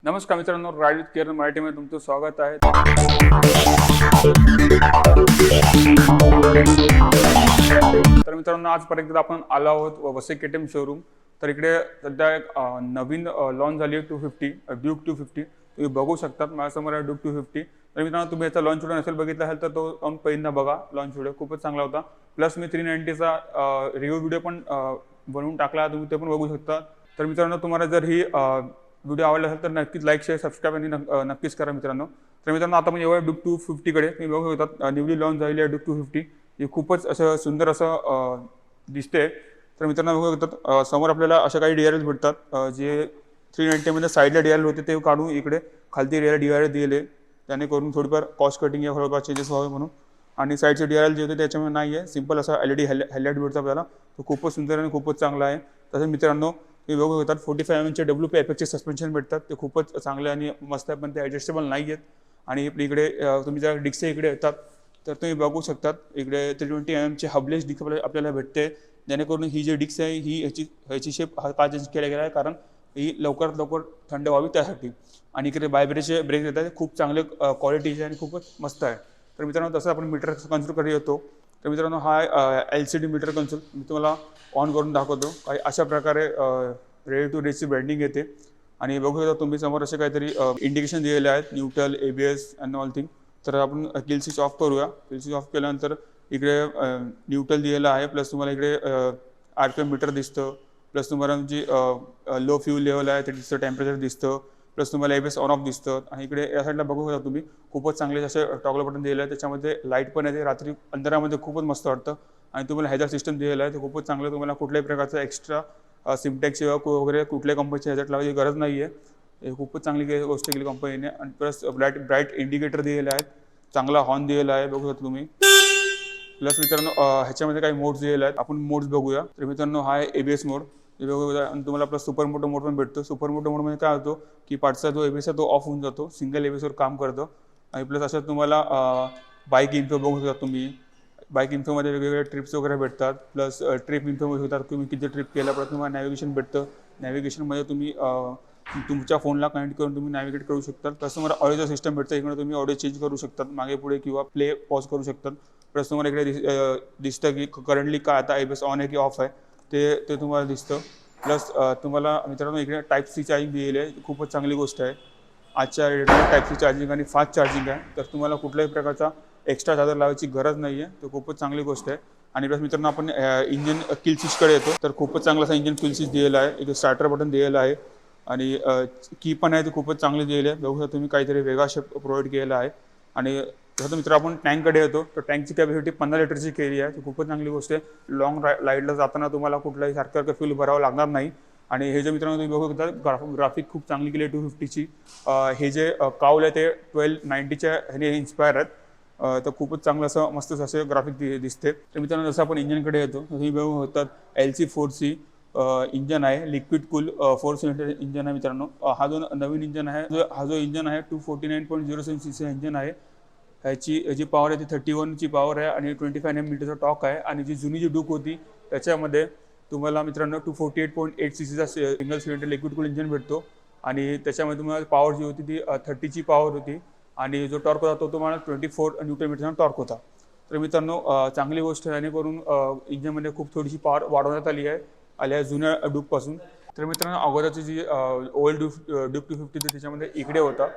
नमस्कार मित्रांनो, ride with Keran मराठीमध्ये तुमचं स्वागत आहे. तर मित्रांनो, आज परत एकदा आपण आलो आहोत वसई केटीएम शोरूम. तर इकडे सध्या एक नवीन लॉन्च झाली आहे 250 ड्यूक 250. तुम्ही बघू शकतात माझ्यासमोर आहे ड्यूक 250. तर मित्रांनो, तुम्ही याचा लॉन्च व्हिडिओ नसेल बघितला असेल तर तो जाऊन पहिल्यांदा बघा. लॉन्च व्हिडिओ खूपच चांगला होता. प्लस मी 390चा रिव्ह्यू व्हिडिओ पण बनवून टाकला, तुम्ही ते पण बघू शकता. तर मित्रांनो, तुम्हाला जर ही व्हिडिओ आवडला असेल तर नक्कीच लाईक शेअर सबस्क्राईब आणि नक्कीच करा मित्रांनो. तर मित्रांनो, आता आपण येऊया ड्यूक 250कडे. तुम्ही बघू शकता न्यूली लॉन्च झालेली आहे ड्यूक 250. ही खूपच असं सुंदर असं दिसते. तर मित्रांनो, बघू शकतात समोर आपल्याला अशा काही DRL भेटतात जे 390मध्ये साईडला DRL होते ते काढून इकडे खालती DRL दिले, त्याने करून थोडीफार कॉस्ट कटिंग या थोडंफार चेंजेस व्हावे म्हणून. आणि साईडचे DRL जे होते त्याच्यामध्ये नाही आहे, सिंपल असा LED हेडलाईट भेटतो आपल्याला. तो खूपच सुंदर आणि खूपच चांगला आहे. तसंच मित्रांनो, तुम्ही बघू शकतात 45 mm WP एपेक्सचे सस्पेन्शन भेटतात. ते खूपच चांगले आणि मस्त आहे, पण ते ॲडजस्टेबल नाही आहेत. आणि इकडे तुम्ही जर डिक्सच्या इकडे येतात तर तुम्ही बघू शकतात इकडे 320 mm हबलेस डिक्स आपल्याला भेटते, जेणेकरून ही जी डिक्स आहे ही ह्याची शेप का चेंज केला गेला आहे, कारण ही लवकरात लवकर थंड व्हावी त्यासाठी. आणि इकडे बायब्रेचे ब्रेक येतात, खूप चांगले क्वालिटीचे आणि खूपच मस्त आहे. तर मित्रांनो, तसं आपण मीटर कन्सोलकडे येतो. तर मित्रांनो, हा LCD मीटर कन्सोल मी तुम्हाला ऑन करून दाखवतो. काही अशा प्रकारे रेडी टू रेसची ब्रँडिंग येते. आणि बघू शकता तुम्ही समोर असे काहीतरी इंडिकेशन दिलेले आहेत, neutral, ABS and all thing. तर आपण किल स्विच ऑफ करूया. किल स्विच ऑफ केल्यानंतर इकडे न्यूट्रल दिलेलं आहे, प्लस तुम्हाला इकडे RPM मीटर दिसतं, प्लस तुम्हाला जी लो फ्यूल लेवल आहे ते दिसतं, टेम्परेचर दिसतं, प्लस तुम्हाला ABS ऑन ऑफ दिसतं. आणि इकडे या साईडला बघू शकता तुम्ही खूपच चांगले असे टॉगल बटन दिलेलं आहे. त्याच्यामध्ये लाईट पण येते, रात्री अंधारामध्ये खूपच मस्त वाटतं. आणि तुम्हाला हॅझार्ड सिस्टम दिलेलं आहे, ते खूपच चांगलं. तुम्हाला कुठल्याही प्रकारचा एक्स्ट्रा सिमटेक्स वगैरे कुठल्याही कंपनीच्या ह्याच्यात लावायची गरज नाही आहे. हे खूपच चांगली गोष्ट केली कंपनीने. आणि प्लस ब्राईट इंडिकेटर दिलेले आहेत, चांगला हॉर्न दिलेला आहे, बघू शकता तुम्ही. प्लस मित्रांनो, ह्याच्यामध्ये काही मोड्स दिलेले आहेत, आपण मोड्स बघूया. तर मित्रांनो, हा आहे ABS मोड. हे बघूया. आणि तुम्हाला प्लस सुपर मोटो मोड पण भेटतो. सुपर मोटो मोडमध्ये काय होतो की पार्टचा जो ABS आहे तो ऑफ होऊन जातो, सिंगल ABSवर काम करतं. आणि प्लस असं तुम्हाला बाईक इन्फो बघू शकता तुम्ही. बाईक इन्फोमध्ये वेगवेगळे ट्रिप्स वगैरे भेटतात. प्लस ट्रिप इन्फो बघू शकतात, तुम्ही किती ट्रिप केला, परत तुम्हाला नॅव्हिगेशन भेटतं. नॅव्हिगेशनमध्ये तुम्ही तुमच्या फोनला कनेक्ट करून तुम्ही नॅव्हिगेट करू शकता. प्लस तुम्हाला ऑडिओचं सिस्टम भेटतं, इकडे तुम्ही ऑडिओ चेंज करू शकतात, मागे पुढे किंवा प्ले पॉज करू शकतात. प्लस तुम्हाला इकडे दिसतं की करंटली काय आता ABS ऑन आहे की ऑफ आहे ते तुम्हाला दिसतं. प्लस तुम्हाला मित्रांनो इकडे टाईप-C चार्जिंग दिलेली आहे, खूपच चांगली गोष्ट आहे. आजच्या डेटमध्ये टाईप-C चार्जिंग आणि फास्ट चार्जिंग आहे, तर तुम्हाला कुठल्याही प्रकारचा एक्स्ट्रा चार्जर लावायची गरज नाही आहे, तर खूपच चांगली गोष्ट आहे. आणि प्लस मित्रांनो, आपण इंजिन किल स्विचकडे येतो. तर खूपच चांगला असा इंजिन किल स्विच दिलेला आहे, एक स्टार्टर बटन दिलेलं आहे. आणि की पण आहे ते खूपच चांगली दिलेली आहे. बघू शकता तुम्ही, काहीतरी वेगळा शेप प्रोव्हाइड केलेला आहे. आणि तसं मित्र आपण टँककडे येतो, तर टँकची कॅपॅसिटी 15 लिटरची केली आहे, ती खूपच चांगली गोष्ट आहे. लॉंग राईडला जाताना तुम्हाला कुठलाही सारखं फ्यूल भरावं लागणार नाही. आणि हे जे मित्रांनो तुम्ही बघू शकता ग्राफिक खूप चांगली केली आहे 250ची. हे जे काऊल आहे ते 1290च्या ह्याने इन्स्पायर आहेत. तर खूपच चांगलं असं मस्त असे ग्राफिक दिसते. तर मित्रांनो, जसं आपण इंजिनकडे येतो, तुम्ही बघू शकतात LC4C इंजन आहे, लिक्विड कूल 4 सिलेंडर इंजन आहे मित्रांनो. हा जो नवीन इंजन आहे, हा जो इंजन आहे 249.07 cc इंजन आहे. ह्याची जी पॉवर आहे ती 31ची पॉवर आहे आणि 25 Nm टॉर्क आहे. आणि जी जुनी जी ड्यूक होती त्याच्यामध्ये तुम्हाला मित्रांनो 248.8 cc single cylinder liquid cool engine भेटतो. आणि त्याच्यामध्ये तुम्हाला पॉवर जी होती ती 30ची पॉवर होती. आणि जो टॉर्क होता तो तुम्हाला 24 Nm टॉर्क होता. तर मित्रांनो, चांगली गोष्ट आहे, जेणेकरून इंजनमध्ये खूप थोडीशी पॉवर वाढवण्यात आली आहे जुन्या ड्यूकपासून. तर मित्रांनो, अगोदरची जी ओल्ड ड्यूक 250 त्याच्यामध्ये इकडे होता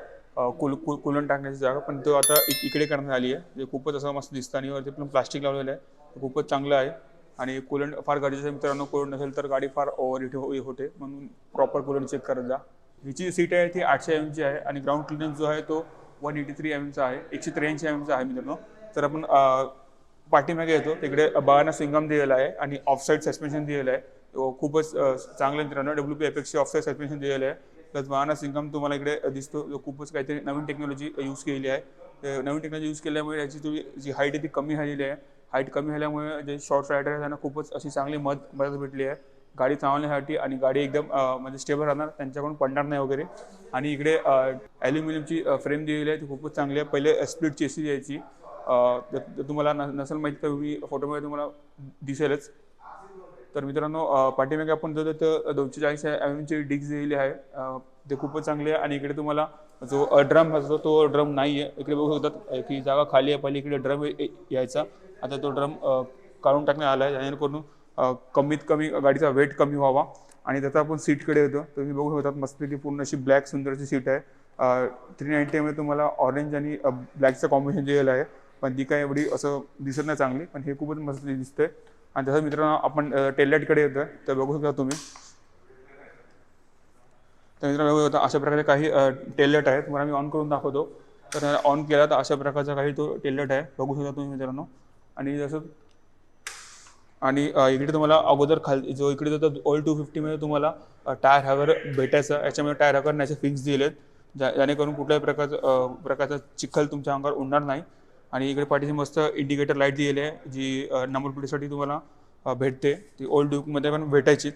कूलन टाकण्याची जागा, पण तो आता इकडे करण्यात आली आहे. जे खूपच असं मस्त दिसतं. आणि वरती पण प्लास्टिक लावलेलं आहे, खूपच चांगलं आहे. आणि कूलंट फार गरजेचं आहे मित्रांनो, कूलंट नसेल तर गाडी फार ओव्हरहीट होते, म्हणून प्रॉपर कूलंट चेक करत जा. हिची सीट आहे ती 800 mm ची आहे. आणि ग्राउंड क्लिअरन्स जो आहे तो 183 mm चा आहे, 183 mm चा आहे मित्रांनो. तर आपण पाठीमागे येतो, तिकडे बाळांना स्विंगम दिलेला आहे आणि ऑफसाईड सस्पेन्शन दिलेलं आहे. खूपच चांगलं मित्रांनो, WP एपेक्सची ऑफसाईड सस्पेन्शन दिलेलं आहे. प्लस बाळांना स्विंगम तुम्हाला इकडे दिसतो, जो खूपच काहीतरी नवीन टेक्नॉलॉजी यूज केलेली आहे. नवीन टेक्नॉलॉजी यूज केल्यामुळे याची जी हाईट आहे ती कमी झालेली आहे. हाईट कमी झाल्यामुळे जे शॉर्ट रायडर आहे त्यांना खूपच अशी चांगली मदत भेटली आहे गाडी चालवण्यासाठी. आणि गाडी एकदम म्हणजे स्टेबल राहणार, त्यांच्याकडून पडणार नाही वगैरे. आणि इकडे ॲल्युमिनियमची फ्रेम दिलेली आहे, ती खूपच चांगली आहे. पहिले स्प्लिट चेसिस यायची, तुम्हाला नसेल माहिती तर मी फोटोमध्ये तुम्हाला दिसेलच. तर मित्रांनो, पाठीमागे आपण जो तर 240 mm ची डिस्क दिलेली आहे. ते खूपच चांगले आहे. आणि इकडे तुम्हाला जो ड्रम असतो तो ड्रम नाही आहे. इकडे बघू शकतात की जागा खाली आहे. पहिले इकडे ड्रम यायचा, आता तो ड्रम काढून टाकण्यात आला आहे, जेणेकरून कमीत कमी गाडीचा वेट कमी व्हावा. आणि त्याचा आपण सीटकडे येतो, तुम्ही बघू शकतात मस्तपैकी पूर्ण अशी ब्लॅक सुंदरची सीट आहे. 390 मध्ये तुम्हाला ऑरेंज आणि ब्लॅकचं कॉम्बिनेशन दिलेलं आहे, पण ती काय एवढी असं दिसत नाही चांगली, पण हे खूपच मस्त दिसतंय. आणि तसं मित्रांनो आपण टेललाईटकडे येतोय, तर बघू शकता तुम्ही. तर मित्रांनो बघू शकता अशा प्रकारे काही टेललाईट आहे, तुम्हाला मी ऑन करून दाखवतो. तर ऑन केला तर अशा प्रकारचा काही तो टेललाईट आहे, बघू शकता तुम्ही मित्रांनो. आणि जसं आणि इकडे तुम्हाला अगोदर खाली जो इकडे जो ओल्ड 250 तुम्हाला टायर हॅगर भेटायचं, याच्यामध्ये टायर हॅगर याचे फिक्स दिलेत, जेणेकरून कुठल्याही प्रकारचा चिखल तुमच्या अंगावर उडणार नाही. आणि इकडे पाठीशी मस्त इंडिकेटर लाईट दिलेली आहे, जी नंबर प्लेटसाठी तुम्हाला भेटते, ती ओल्ड ड्यूकमध्ये पण भेटायची.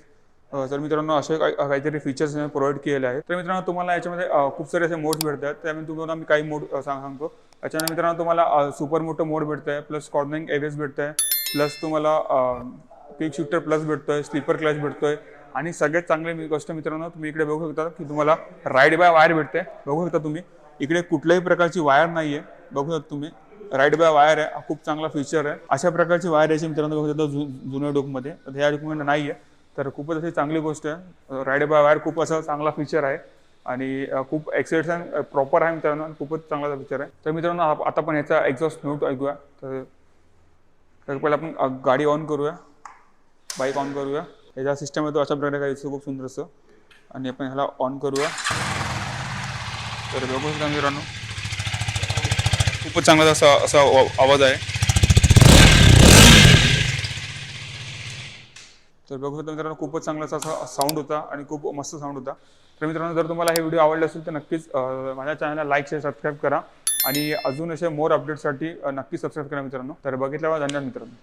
तर मित्रांनो असे काहीतरी फीचर्स प्रोव्हाइड केलेले आहेत. तर मित्रांनो तुम्हाला याच्यामध्ये खूप सारे असे मोड्स भेटतात, त्यामध्ये तुम्हाला मी काही मोड सांगतो. याच्यामध्ये मित्रांनो तुम्हाला सुपर मोटो मोड भेटतं आहे, प्लस कॉर्नरिंग एरियस भेटतं आहे, प्लस तुम्हाला क्विक शिफ्टर प्लस भेटतोय, स्लीपर क्लच भेटतोय. आणि सगळ्यात चांगली गोष्ट मित्रांनो, तुम्ही इकडे बघू शकता की तुम्हाला राईड बाय वायर भेटते, बघू शकता तुम्ही. इकडे कुठल्याही प्रकारची वायर नाही आहे, बघू शकता तुम्ही. राईड बाय वायर आहे, खूप चांगला फीचर आहे. अशा प्रकारची वायर यायची मित्रांनो बघू शकता जुन्या डोकमध्ये, तर ह्या डोकमध्ये नाही आहे. तर खूपच अशी चांगली गोष्ट आहे. राईड बाय वायर खूप असा चांगला फीचर आहे आणि खूप एक्सेलेशन प्रॉपर आहे मित्रांनो, खूपच चांगला फीचर आहे. तर मित्रांनो आता आपण याचा एक्झॉस्ट नोट ऐकूया. तर पहिला आपण गाडी ऑन करूया, बाईक ऑन करूया. याचा सिस्टम आहे तो अशा प्रकारे काही खूप सुंदर असं. आणि आपण ह्याला ऑन करूया, तर बघू शकता मित्रांनो खूपच चांगला असा असा आवाज आहे. तर बघू शकता मित्रांनो खूपच चांगला असा साऊंड होता आणि खूप मस्त साऊंड होता. तर मित्रांनो जर तुम्हाला हे व्हिडिओ आवडले असेल तर नक्कीच माझ्या चॅनलला लाईक शेअर सबस्क्राईब करा. आणि अजून असे मोर अपडेटसाठी नक्की सबस्क्राईब करा मित्रांनो. तर बघितल्यावर धन्यवाद मित्रांनो.